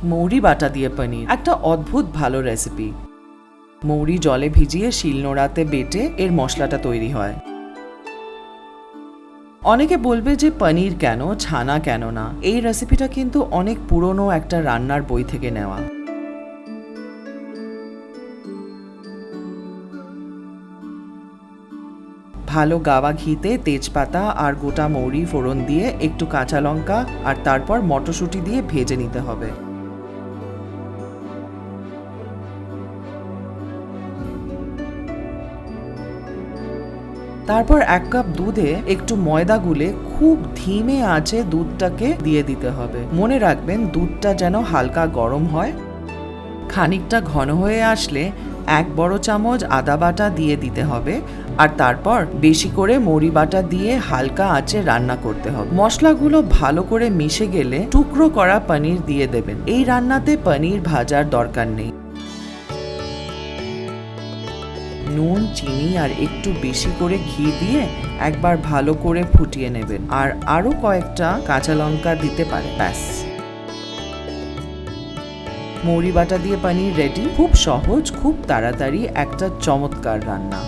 মৌরি বাটা দিয়ে পনির একটা অদ্ভুত ভালো রেসিপি। মৌরি জলে ভিজিয়ে শিলনোড়াতে বেটে এর মশলাটা তৈরি হয়। অনেকে বলবে যে পনির কেন, ছানা কেন না। এই রেসিপিটা কিন্তু অনেক পুরনো একটা রান্নার বই থেকে নেওয়া। ভালো গাওয়া ঘিতে তেজপাতা আর গোটা মৌরি ফোড়ন দিয়ে একটু কাঁচা লঙ্কা আর তারপর মটরশুঁটি দিয়ে ভেজে নিতে হবে। তারপর 1 কাপ দুধে একটু ময়দা গুলে খুব ধীমে আঁচে দুধটাকে দিয়ে দিতে হবে। মনে রাখবেন দুধটা যেন হালকা গরম হয়। খানিকটা ঘন হয়ে আসলে 1 বড় চামচ আদা বাটা দিয়ে দিতে হবে আর তারপর বেশি করে মৌরি বাটা দিয়ে হালকা আঁচে রান্না করতে হবে। মশলাগুলো ভালো করে মিশে গেলে টুকরো করা পনির দিয়ে দেবেন। এই রান্নাতে পনির ভাজার দরকার নেই। নুন, চিনি আর একটু বেশি করে ঘি দিয়ে একবার ভালো করে ফুটিয়ে নেবেন আর আরো কয়েকটা কাঁচা লঙ্কা দিতে পারেন। ব্যাস, মৌরি বাটা দিয়ে পনির রেডি। খুব সহজ, খুব তাড়াতাড়ি একটা চমৎকার রান্না।